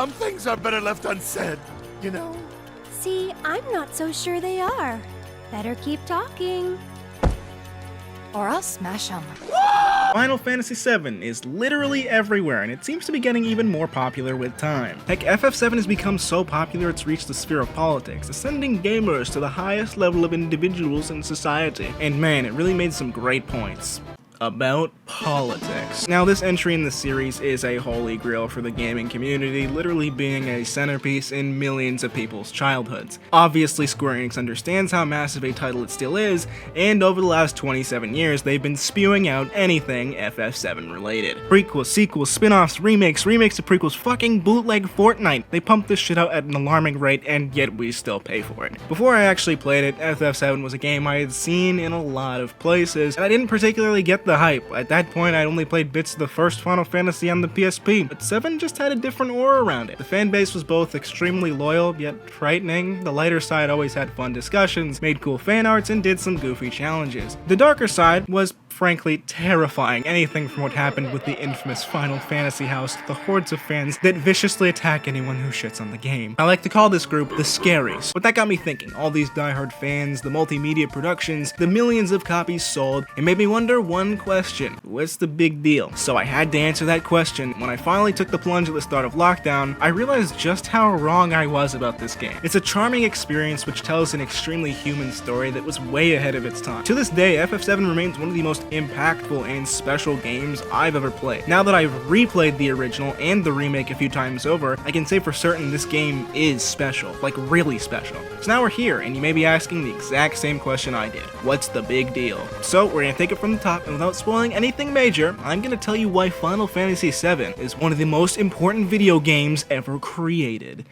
Some things are better left unsaid, you know? See, I'm not so sure they are. Better keep talking. Or I'll smash them. Final Fantasy VII is literally everywhere, and it seems to be getting even more popular with time. Heck, FF7 has become so popular it's reached the sphere of politics, ascending gamers to the highest level of individuals in society. And man, it really made some great points about politics. Now, this entry in the series is a holy grail for the gaming community, literally being a centerpiece in millions of people's childhoods. Obviously, Square Enix understands how massive a title it still is, and over the last 27 years, they've been spewing out anything FF7 related. Prequels, sequels, spin-offs, remakes to prequels, fucking bootleg Fortnite. They pump this shit out at an alarming rate, and yet we still pay for it. Before I actually played it, FF7 was a game I had seen in a lot of places, and I didn't particularly get the hype. At that point, I'd only played bits of the first Final Fantasy on the PSP, but 7 just had a different aura around it. The fanbase was both extremely loyal, yet frightening. The lighter side always had fun discussions, made cool fan arts, and did some goofy challenges. The darker side was frankly terrifying, anything from what happened with the infamous Final Fantasy house to the hordes of fans that viciously attack anyone who shits on the game. I like to call this group the Scaries. But that got me thinking, all these diehard fans, the multimedia productions, the millions of copies sold, it made me wonder one question: what's the big deal? So I had to answer that question. When I finally took the plunge at the start of lockdown, I realized just how wrong I was about this game. It's a charming experience which tells an extremely human story that was way ahead of its time. To this day, FF7 remains one of the most impactful and special games I've ever played. Now that I've replayed the original and the remake a few times over, I can say for certain this game is special, like really special. So now we're here, and you may be asking the exact same question I did. What's the big deal? So we're gonna take it from the top, and without spoiling anything major, I'm gonna tell you why Final Fantasy VII is one of the most important video games ever created.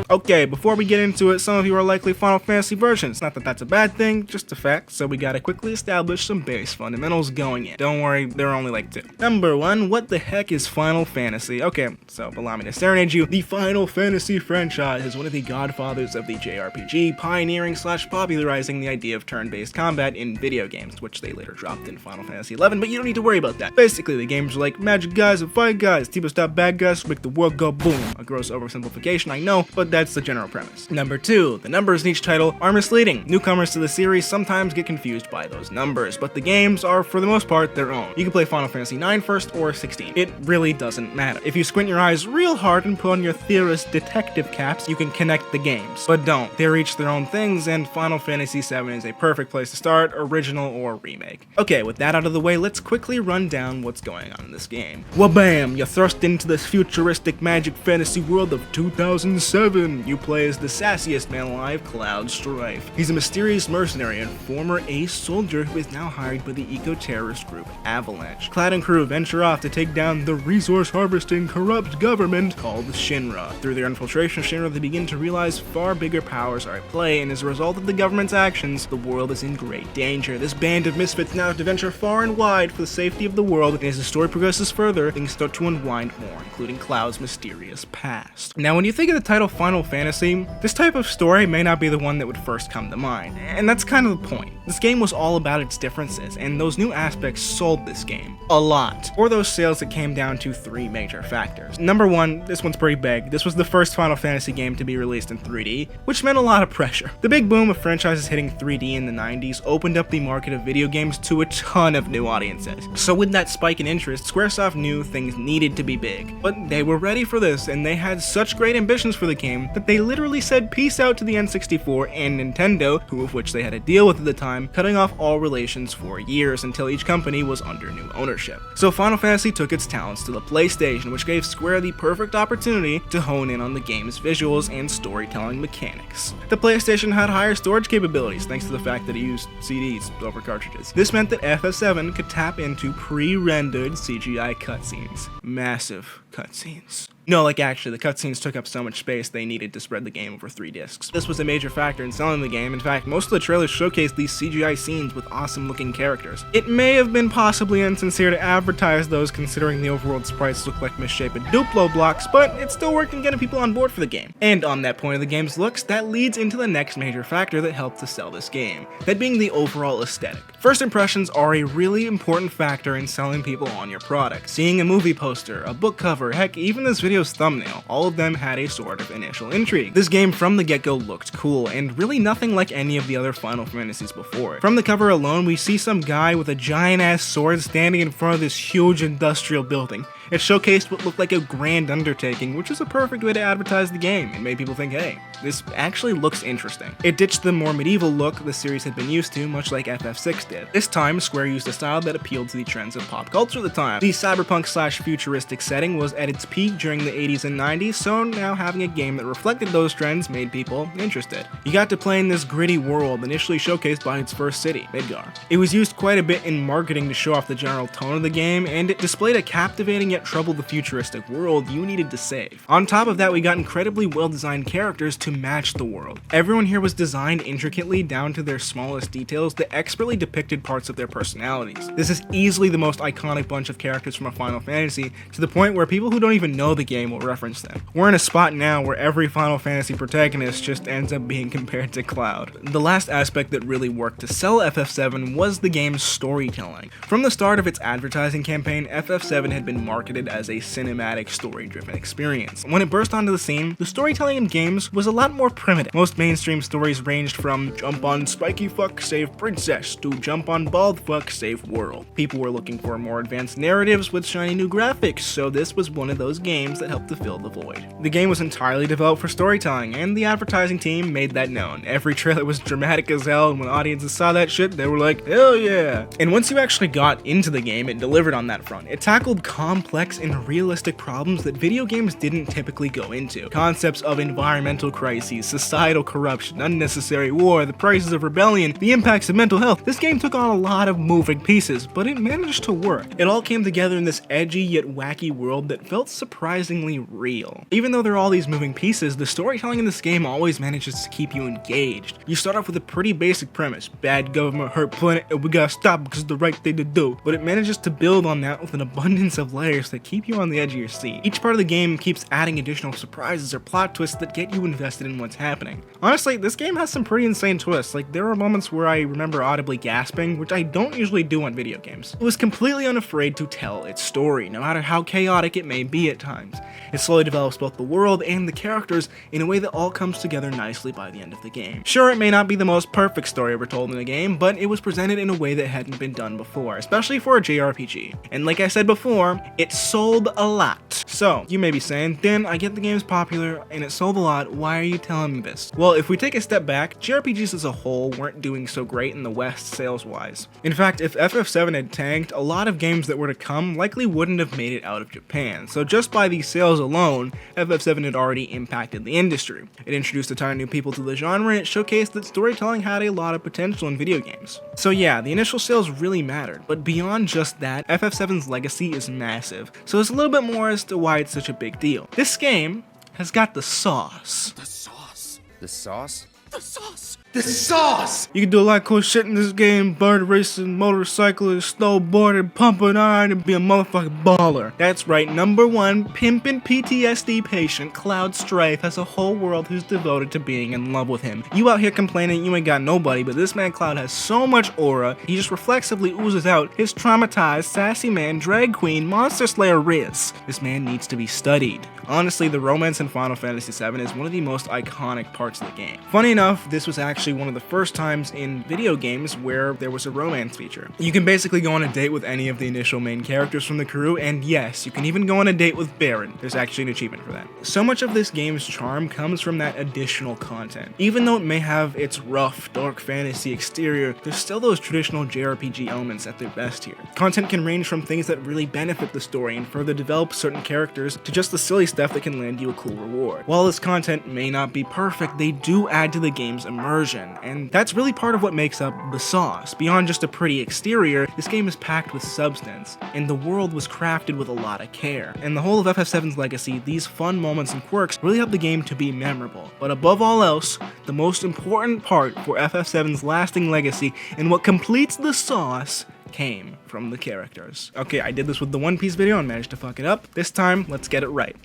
Okay, before we get into it, some of you are likely Final Fantasy versions. Not that that's a bad thing, just a fact, so we gotta quickly establish some base fundamentals going in. Don't worry, there are only like 2. Number 1, what the heck is Final Fantasy? Okay, so allow me to serenade you. The Final Fantasy franchise is one of the godfathers of the JRPG, pioneering / popularizing the idea of turn-based combat in video games, which they later dropped in Final Fantasy XI, but you don't need to worry about that. Basically, the games are like magic guys and fight guys, team stop bad guys to make the world go boom. A gross oversimplification, I know, but that's the general premise. Number 2, the numbers in each title are misleading. Newcomers to the series sometimes get confused by those numbers, but the games are, for the most part, their own. You can play Final Fantasy IX first or 16. It really doesn't matter. If you squint your eyes real hard and put on your theorist detective caps, you can connect the games. But don't. They're each their own things, and Final Fantasy VII is a perfect place to start, original or remake. Okay, with that out of the way, let's quickly run down what's going on in this game. Wabam! You're thrust into this futuristic magic fantasy world of 2007. You play as the sassiest man alive, Cloud Strife. He's a mysterious mercenary and former ace soldier who is now hired by the eco-terrorist group Avalanche. Cloud and crew venture off to take down the resource-harvesting corrupt government called Shinra. Through their infiltration of Shinra, they begin to realize far bigger powers are at play, and as a result of the government's actions, the world is in great danger. This band of misfits now have to venture far and wide for the safety of the world, and as the story progresses further, things start to unwind more, including Cloud's mysterious past. Now, when you think of the title Final Fantasy, this type of story may not be the one that would first come to mind, and that's kind of the point. This game was all about its differences, and those new aspects sold this game a lot. For those sales, it came down to 3 major factors. Number 1, this one's pretty big. This was the first Final Fantasy game to be released in 3D, which meant a lot of pressure. The big boom of franchises hitting 3D in the 90s opened up the market of video games to a ton of new audiences. So with that spike in interest, Squaresoft knew things needed to be big. But they were ready for this, and they had such great ambitions for the game that they literally said peace out to the N64 and Nintendo, who of which they had a deal with at the time, cutting off all relations for years until each company was under new ownership. So Final Fantasy took its talents to the PlayStation, which gave Square the perfect opportunity to hone in on the game's visuals and storytelling mechanics. The PlayStation had higher storage capabilities thanks to the fact that it used CDs over cartridges. This meant that FF7 could tap into pre-rendered CGI cutscenes. Massive cutscenes. No, like actually, the cutscenes took up so much space they needed to spread the game over 3 discs. This was a major factor in selling the game. In fact, most of the trailers showcased these CGI scenes with awesome looking characters. It may have been possibly insincere to advertise those considering the overworld sprites look like misshapen Duplo blocks, but it still worked in getting people on board for the game. And on that point of the game's looks, that leads into the next major factor that helped to sell this game, that being the overall aesthetic. First impressions are a really important factor in selling people on your product. Seeing a movie poster, a book cover, heck, even this video's thumbnail, all of them had a sort of initial intrigue. This game from the get-go looked cool, and really nothing like any of the other Final Fantasies before it. From the cover alone, we see some guy with a giant-ass sword standing in front of this huge industrial building. It showcased what looked like a grand undertaking, which is a perfect way to advertise the game, and made people think, hey, this actually looks interesting. It ditched the more medieval look the series had been used to, much like FF6 did. This time, Square used a style that appealed to the trends of pop culture at the time. The cyberpunk/futuristic setting was at its peak during the 80s and 90s, so now having a game that reflected those trends made people interested. You got to play in this gritty world, initially showcased by its first city, Midgar. It was used quite a bit in marketing to show off the general tone of the game, and it displayed a captivating yet troubled the futuristic world you needed to save. On top of that, we got incredibly well-designed characters to match the world. Everyone here was designed intricately down to their smallest details that expertly depicted parts of their personalities. This is easily the most iconic bunch of characters from a Final Fantasy, to the point where people who don't even know the game will reference them. We're in a spot now where every Final Fantasy protagonist just ends up being compared to Cloud. The last aspect that really worked to sell FF7 was the game's storytelling. From the start of its advertising campaign, FF7 had been marketed as a cinematic, story-driven experience. When it burst onto the scene, the storytelling in games was a lot more primitive. Most mainstream stories ranged from jump on spiky fuck, save princess, to jump on bald fuck, save world. People were looking for more advanced narratives with shiny new graphics, so this was one of those games that helped to fill the void. The game was entirely developed for storytelling, and the advertising team made that known. Every trailer was dramatic as hell, and when audiences saw that shit, they were like, hell yeah! And once you actually got into the game, it delivered on that front. It tackled complex and realistic problems that video games didn't typically go into. Concepts of environmental crises, societal corruption, unnecessary war, the prices of rebellion, the impacts of mental health. This game took on a lot of moving pieces, but it managed to work. It all came together in this edgy yet wacky world that felt surprisingly real. Even though there are all these moving pieces, the storytelling in this game always manages to keep you engaged. You start off with a pretty basic premise: bad government hurt planet and we gotta stop because it's the right thing to do. But it manages to build on that with an abundance of layers that keep you on the edge of your seat. Each part of the game keeps adding additional surprises or plot twists that get you invested in what's happening. Honestly, this game has some pretty insane twists. Like, there are moments where I remember audibly gasping, which I don't usually do on video games. It was completely unafraid to tell its story, no matter how chaotic it may be at times. It slowly develops both the world and the characters in a way that all comes together nicely by the end of the game. Sure, it may not be the most perfect story ever told in a game, but it was presented in a way that hadn't been done before, especially for a JRPG. And like I said before, it sold a lot. So, you may be saying, Din, I get the game's popular and it sold a lot, why are you telling me this? Well, if we take a step back, JRPGs as a whole weren't doing so great in the West sales-wise. In fact, if FF7 had tanked, a lot of games that were to come likely wouldn't have made it out of Japan. So just by these sales alone, FF7 had already impacted the industry. It introduced a ton of new people to the genre, and it showcased that storytelling had a lot of potential in video games. So yeah, the initial sales really mattered, but beyond just that, FF7's legacy is massive, so there's a little bit more as to why it's such a big deal. This game has got the sauce. The sauce. The sauce? The sauce. The sauce! You can do a lot of cool shit in this game: bird racing, motorcycling, snowboarding, pumping iron, and be a motherfucking baller. That's right, number one, pimpin' PTSD patient Cloud Strife has a whole world who's devoted to being in love with him. You out here complaining you ain't got nobody, but this man Cloud has so much aura, he just reflexively oozes out his traumatized, sassy man, drag queen, monster slayer Riz. This man needs to be studied. Honestly, the romance in Final Fantasy VII is one of the most iconic parts of the game. Funny enough, this was actually one of the first times in video games where there was a romance feature. You can basically go on a date with any of the initial main characters from the crew, and yes, you can even go on a date with Baron. There's actually an achievement for that. So much of this game's charm comes from that additional content. Even though it may have its rough, dark fantasy exterior, there's still those traditional JRPG elements at their best here. Content can range from things that really benefit the story and further develop certain characters to just the silly stuff that can land you a cool reward. While this content may not be perfect, they do add to the game's immersion. immersion, and that's really part of what makes up the sauce. Beyond just a pretty exterior, this game is packed with substance, and the world was crafted with a lot of care. In the whole of FF7's legacy, these fun moments and quirks really help the game to be memorable. But above all else, the most important part for FF7's lasting legacy and what completes the sauce came from the characters. Okay, I did this with the One Piece video and managed to fuck it up. This time, let's get it right.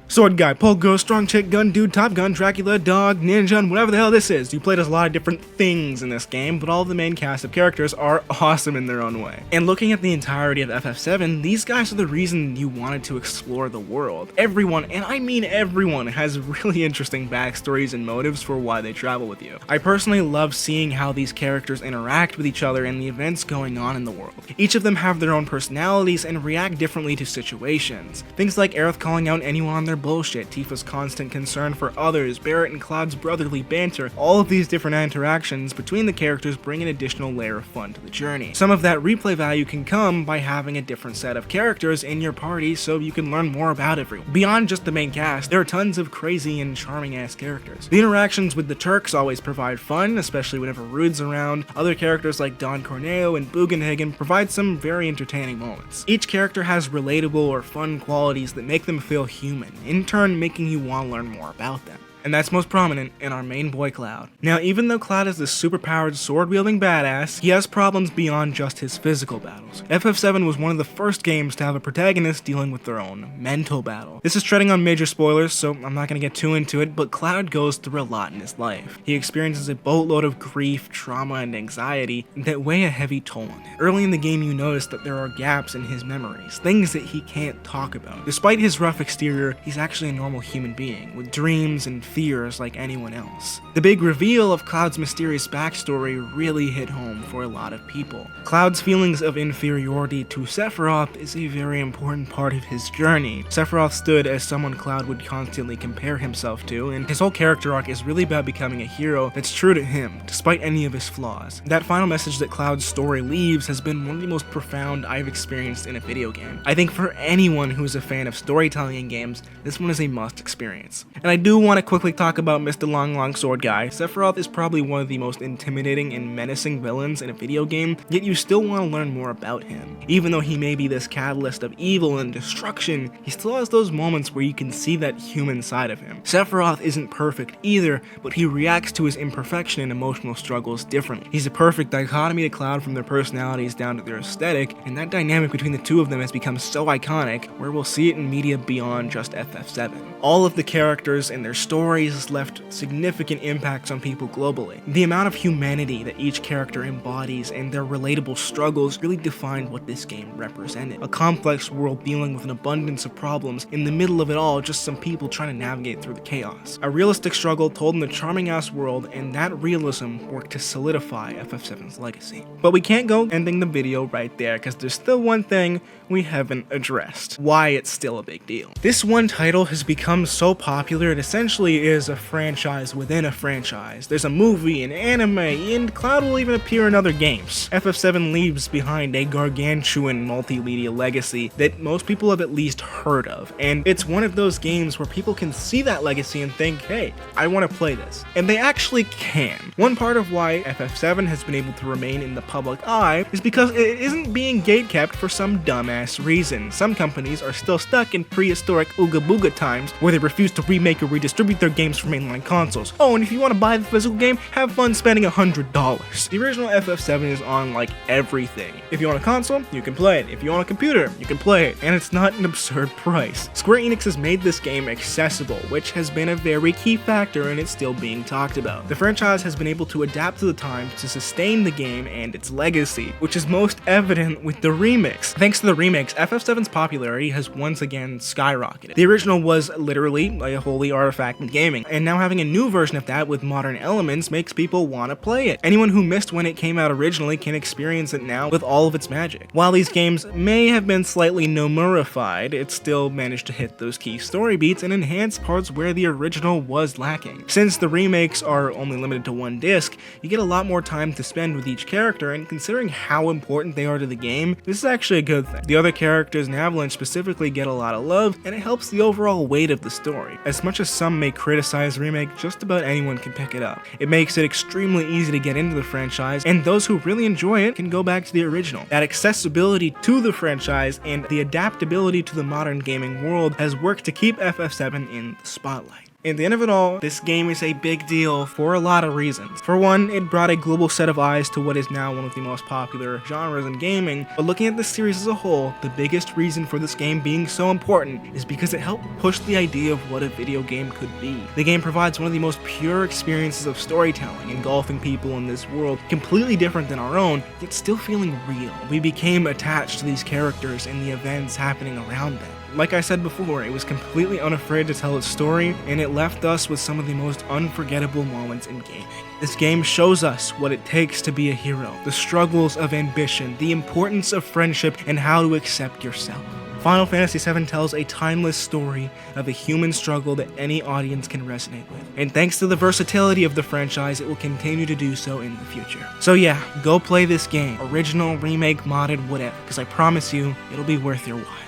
Sword guy, pole girl, strong chick, gun dude, Top Gun, Dracula, dog, ninja, and whatever the hell this is. You played as a lot of different things in this game, but all of the main cast of characters are awesome in their own way. And looking at the entirety of FF7, these guys are the reason you wanted to explore the world. Everyone, and I mean everyone, has really interesting backstories and motives for why they travel with you. I personally love seeing how these characters interact with each other and the events going on in the world. Each of them have their own personalities and react differently to situations. Things like Aerith calling out anyone on their bullshit, Tifa's constant concern for others, Barrett and Cloud's brotherly banter, all of these different interactions between the characters bring an additional layer of fun to the journey. Some of that replay value can come by having a different set of characters in your party so you can learn more about everyone. Beyond just the main cast, there are tons of crazy and charming ass characters. The interactions with the Turks always provide fun, especially whenever Rude's around. Other characters like Don Corneo and Bugenhagen provide some very entertaining moments. Each character has relatable or fun qualities that make them feel human, in turn making you want to learn more about them. And that's most prominent in our main boy Cloud. Now, even though Cloud is this super-powered sword-wielding badass, he has problems beyond just his physical battles. FF7 was one of the first games to have a protagonist dealing with their own mental battle. This is treading on major spoilers, so I'm not going to get too into it, but Cloud goes through a lot in his life. He experiences a boatload of grief, trauma, and anxiety that weigh a heavy toll on him. Early in the game, you notice that there are gaps in his memories, things that he can't talk about. Despite his rough exterior, he's actually a normal human being, with dreams and fears like anyone else. The big reveal of Cloud's mysterious backstory really hit home for a lot of people. Cloud's feelings of inferiority to Sephiroth is a very important part of his journey. Sephiroth stood as someone Cloud would constantly compare himself to, and his whole character arc is really about becoming a hero that's true to him, despite any of his flaws. That final message that Cloud's story leaves has been one of the most profound I've experienced in a video game. I think for anyone who's a fan of storytelling in games, this one is a must experience. And I do want to quickly talk about Mr. Long Sword Guy. Sephiroth is probably one of the most intimidating and menacing villains in a video game, yet you still want to learn more about him. Even though he may be this catalyst of evil and destruction, he still has those moments where you can see that human side of him. Sephiroth isn't perfect either, but he reacts to his imperfection and emotional struggles differently. He's a perfect dichotomy to Cloud from their personalities down to their aesthetic, and that dynamic between the two of them has become so iconic, where we'll see it in media beyond just FF7. All of the characters and their stories left significant impacts on people globally. The amount of humanity that each character embodies and their relatable struggles really defined what this game represented. A complex world dealing with an abundance of problems, in the middle of it all, just some people trying to navigate through the chaos. A realistic struggle told in a charming ass world, and that realism worked to solidify FF7's legacy. But we can't go ending the video right there, because there's still one thing we haven't addressed. Why it's still a big deal. This one title has become so popular it essentially is a franchise within a franchise. There's a movie, an anime, and Cloud will even appear in other games. FF7 leaves behind a gargantuan multimedia legacy that most people have at least heard of, and it's one of those games where people can see that legacy and think, hey, I want to play this. And they actually can. One part of why FF7 has been able to remain in the public eye is because it isn't being gatekept for some dumbass reason. Some companies are still stuck in prehistoric Ooga Booga times where they refuse to remake or redistribute their games for mainline consoles. Oh, and if you want to buy the physical game, have fun spending $100. The original FF7 is on like everything. If you want a console, you can play it. If you want a computer, you can play it. And it's not an absurd price. Square Enix has made this game accessible, which has been a very key factor and it's still being talked about. The franchise has been able to adapt to the times to sustain the game and its legacy, which is most evident with the remix. Thanks to the remix, FF7's popularity has once again skyrocketed. The original was literally a holy artifact in gaming, and now having a new version of that with modern elements makes people want to play it. Anyone who missed when it came out originally can experience it now with all of its magic. While these games may have been slightly Nomura-fied, it still managed to hit those key story beats and enhance parts where the original was lacking. Since the remakes are only limited to one disc, you get a lot more time to spend with each character, and considering how important they are to the game, this is actually a good thing. The other characters in Avalanche specifically get a lot of love, and it helps the overall weight of the story. As much as some may criticize the remake, just about anyone can pick it up. It makes it extremely easy to get into the franchise, and those who really enjoy it can go back to the original. That accessibility to the franchise and the adaptability to the modern gaming world has worked to keep FF7 in the spotlight. At the end of it all, this game is a big deal for a lot of reasons. For one, it brought a global set of eyes to what is now one of the most popular genres in gaming, but looking at the series as a whole, the biggest reason for this game being so important is because it helped push the idea of what a video game could be. The game provides one of the most pure experiences of storytelling, engulfing people in this world completely different than our own, yet still feeling real. We became attached to these characters and the events happening around them. Like I said before, it was completely unafraid to tell its story, and it left us with some of the most unforgettable moments in gaming. This game shows us what it takes to be a hero, the struggles of ambition, the importance of friendship, and how to accept yourself. Final Fantasy VII tells a timeless story of a human struggle that any audience can resonate with. And thanks to the versatility of the franchise, it will continue to do so in the future. So yeah, go play this game. Original, remake, modded, whatever, because I promise you, it'll be worth your while.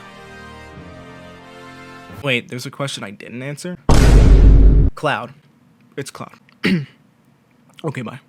Wait, there's a question I didn't answer? Cloud. It's Cloud. Okay, bye.